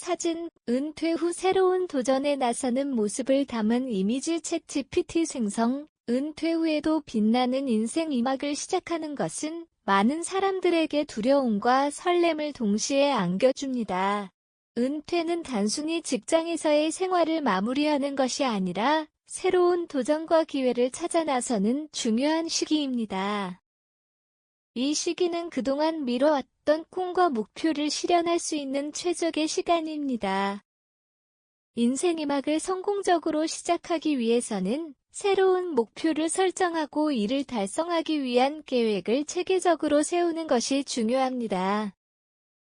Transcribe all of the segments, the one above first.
사진, 은퇴 후 새로운 도전에 나서는 모습을 담은 이미지 챗GPT 생성, 은퇴 후에도 빛나는 인생 2막을 시작하는 것은 많은 사람들에게 두려움과 설렘을 동시에 안겨줍니다. 은퇴는 단순히 직장에서의 생활을 마무리하는 것이 아니라 새로운 도전과 기회를 찾아 나서는 중요한 시기입니다. 이 시기는 그동안 미뤄왔던 꿈과 목표를 실현할 수 있는 최적의 시간입니다. 인생 2막을 성공적으로 시작하기 위해서는 새로운 목표를 설정하고 이를 달성하기 위한 계획을 체계적으로 세우는 것이 중요합니다.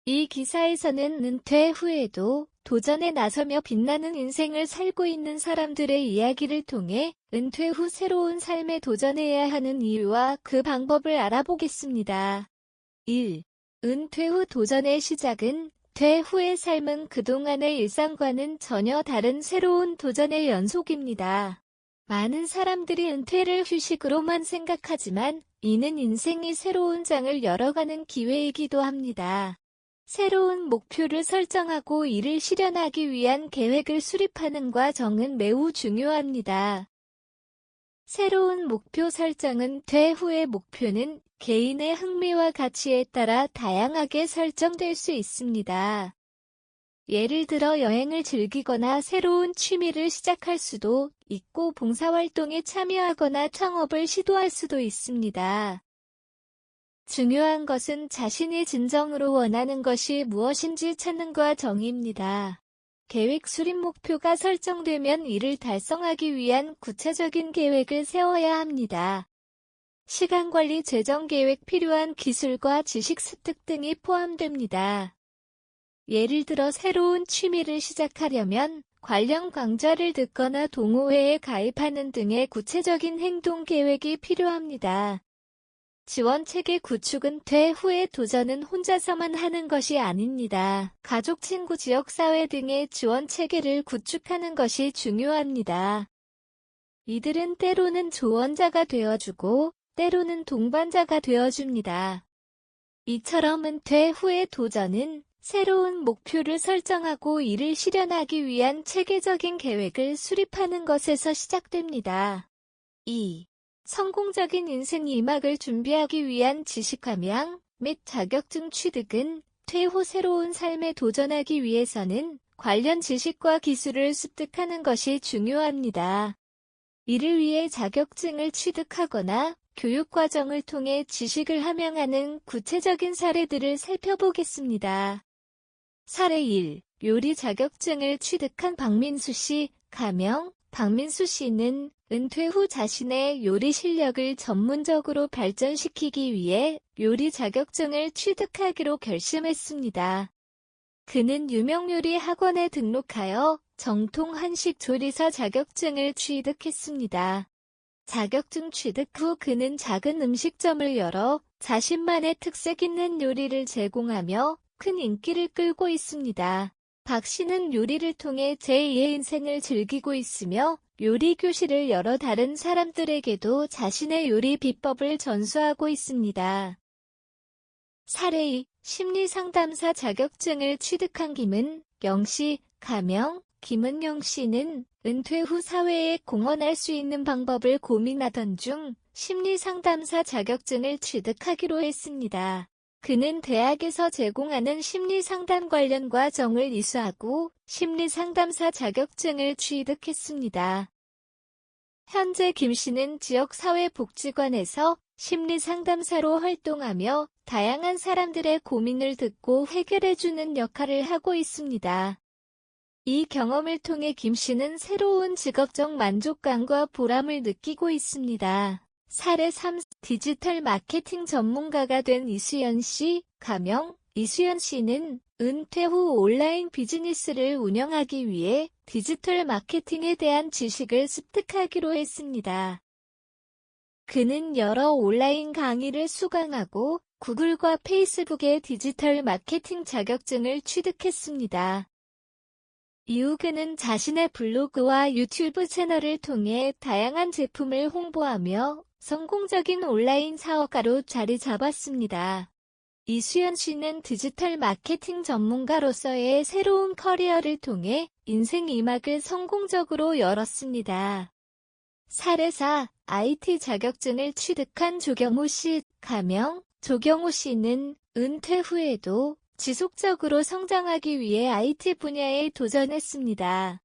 이 기사에서는 은퇴 후에도 도전에 나서며 빛나는 인생을 살고 있는 사람들의 이야기를 통해 은퇴 후 새로운 삶에 도전해야 하는 이유와 그 방법을 알아보겠습니다. 1. 은퇴 후 도전의 시작은 퇴 후의 삶은 그동안의 일상과는 전혀 다른 새로운 도전의 연속입니다. 많은 사람들이 은퇴를 휴식으로만 생각하지만 이는 인생의 새로운 장을 열어가는 기회이기도 합니다. 새로운 목표를 설정하고 이를 실현하기 위한 계획을 수립하는 과정은 매우 중요합니다. 새로운 목표 설정은 퇴 후의 목표는 개인의 흥미와 가치에 따라 다양하게 설정될 수 있습니다. 예를 들어 여행을 즐기거나 새로운 취미를 시작할 수도 있고 봉사활동에 참여하거나 창업을 시도할 수도 있습니다. 중요한 것은 자신이 진정으로 원하는 것이 무엇인지 찾는 과정입니다. 계획 수립 목표가 설정되면 이를 달성하기 위한 구체적인 계획을 세워야 합니다. 시간관리, 재정 계획, 필요한 기술과 지식 습득 등이 포함됩니다. 예를 들어 새로운 취미를 시작하려면 관련 강좌를 듣거나 동호회에 가입하는 등의 구체적인 행동 계획이 필요합니다. 지원체계 구축은 퇴 후의 도전은 혼자서만 하는 것이 아닙니다. 가족, 친구, 지역사회 등의 지원체계를 구축하는 것이 중요합니다. 이들은 때로는 조언자가 되어주고 때로는 동반자가 되어줍니다. 이처럼 은퇴 후의 도전은 새로운 목표를 설정하고 이를 실현하기 위한 체계적인 계획을 수립하는 것에서 시작됩니다. 2. 성공적인 인생 2막을 준비하기 위한 지식 함양 및 자격증 취득은 퇴 후 새로운 삶에 도전하기 위해서는 관련 지식과 기술을 습득하는 것이 중요합니다. 이를 위해 자격증을 취득하거나 교육과정을 통해 지식을 함양하는 구체적인 사례들을 살펴보겠습니다. 사례 1. 요리 자격증을 취득한 박민수 씨, 가명 박민수 씨는 은퇴 후 자신의 요리 실력을 전문적으로 발전시키기 위해 요리 자격증을 취득하기로 결심했습니다. 그는 유명 요리 학원에 등록하여 정통 한식 조리사 자격증을 취득했습니다. 자격증 취득 후 그는 작은 음식점을 열어 자신만의 특색 있는 요리를 제공하며 큰 인기를 끌고 있습니다. 박 씨는 요리를 통해 제2의 인생을 즐기고 있으며 요리 교실을 열어 다른 사람들에게도 자신의 요리 비법을 전수하고 있습니다. 사례 2. 심리상담사 자격증을 취득한 김은영 씨, 가명 김은영 씨는 은퇴 후 사회에 공헌할 수 있는 방법을 고민하던 중 심리상담사 자격증을 취득하기로 했습니다. 그는 대학에서 제공하는 심리상담 관련 과정을 이수하고 심리상담사 자격증을 취득했습니다. 현재 김 씨는 지역사회복지관에서 심리상담사로 활동하며 다양한 사람들의 고민을 듣고 해결해주는 역할을 하고 있습니다. 이 경험을 통해 김 씨는 새로운 직업적 만족감과 보람을 느끼고 있습니다. 사례 3. 디지털 마케팅 전문가가 된 이수연 씨, 가명 이수연 씨는 은퇴 후 온라인 비즈니스를 운영하기 위해 디지털 마케팅에 대한 지식을 습득하기로 했습니다. 그는 여러 온라인 강의를 수강하고 구글과 페이스북의 디지털 마케팅 자격증을 취득했습니다. 이후 그는 자신의 블로그와 유튜브 채널을 통해 다양한 제품을 홍보하며 성공적인 온라인 사업가로 자리 잡았습니다. 이수연 씨는 디지털 마케팅 전문가로서의 새로운 커리어를 통해 인생 2막을 성공적으로 열었습니다. 사례 4. IT 자격증을 취득한 조경호 씨. 가명: 조경호 씨는 은퇴 후에도 지속적으로 성장하기 위해 IT 분야에 도전했습니다.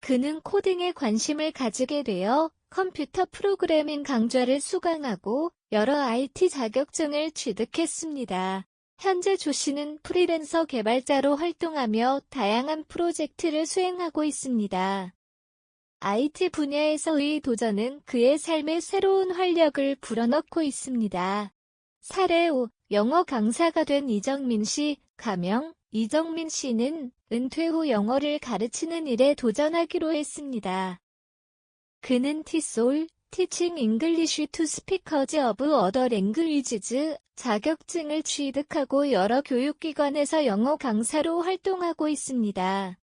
그는 코딩에 관심을 가지게 되어 컴퓨터 프로그래밍 강좌를 수강하고 여러 IT 자격증을 취득했습니다. 현재 조 씨는 프리랜서 개발자로 활동하며 다양한 프로젝트를 수행하고 있습니다. IT 분야에서의 도전은 그의 삶에 새로운 활력을 불어넣고 있습니다. 사례 5. 영어 강사가 된 이정민 씨. 가명: 이정민 씨는 은퇴 후 영어를 가르치는 일에 도전하기로 했습니다. 그는 TESOL, Teaching English to Speakers of Other Languages 자격증을 취득하고 여러 교육기관에서 영어 강사로 활동하고 있습니다.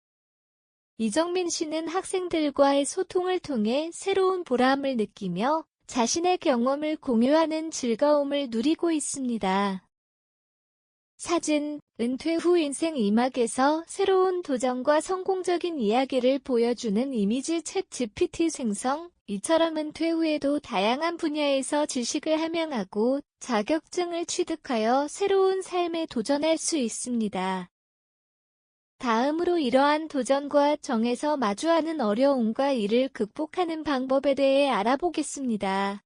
이정민 씨는 학생들과의 소통을 통해 새로운 보람을 느끼며 자신의 경험을 공유하는 즐거움을 누리고 있습니다. 사진: 은퇴 후 인생 2막에서 새로운 도전과 성공적인 이야기를 보여주는 이미지 챗 GPT 생성. 이처럼 은퇴 후에도 다양한 분야에서 지식을 함양하고 자격증을 취득하여 새로운 삶에 도전할 수 있습니다. 다음으로 이러한 도전과 정에서 마주하는 어려움과 이를 극복하는 방법에 대해 알아보겠습니다.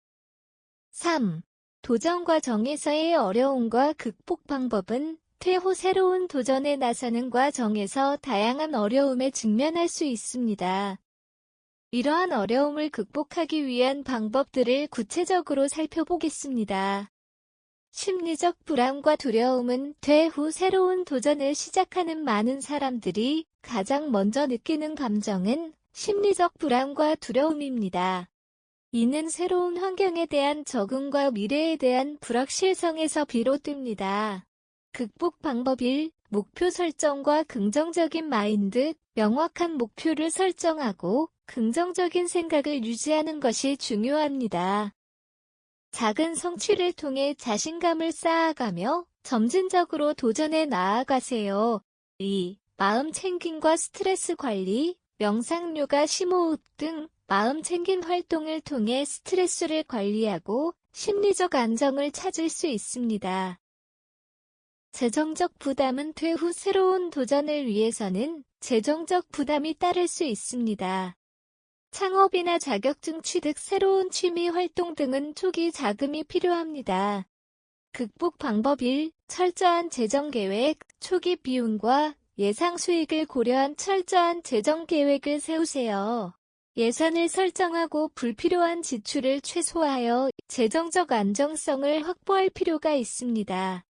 3. 도전과 정에서의 어려움과 극복 방법은 퇴후 새로운 도전에 나서는 과정에서 다양한 어려움에 직면할 수 있습니다. 이러한 어려움을 극복하기 위한 방법들을 구체적으로 살펴보겠습니다. 심리적 불안과 두려움은 퇴후 새로운 도전을 시작하는 많은 사람들이 가장 먼저 느끼는 감정은 심리적 불안과 두려움입니다. 이는 새로운 환경에 대한 적응과 미래에 대한 불확실성에서 비롯됩니다. 극복 방법 1. 목표 설정과 긍정적인 마인드. 명확한 목표를 설정하고 긍정적인 생각을 유지하는 것이 중요합니다. 작은 성취를 통해 자신감을 쌓아가며 점진적으로 도전에 나아가세요. 2. 마음 챙김과 스트레스 관리. 명상, 요가, 심호흡 등 마음 챙김 활동을 통해 스트레스를 관리하고 심리적 안정을 찾을 수 있습니다. 재정적 부담은 퇴후 새로운 도전을 위해서는 재정적 부담이 따를 수 있습니다. 창업이나 자격증 취득, 새로운 취미 활동 등은 초기 자금이 필요합니다. 극복 방법 1. 철저한 재정 계획. 초기 비용과 예상 수익을 고려한 철저한 재정 계획을 세우세요. 예산을 설정하고 불필요한 지출을 최소화하여 재정적 안정성을 확보할 필요가 있습니다.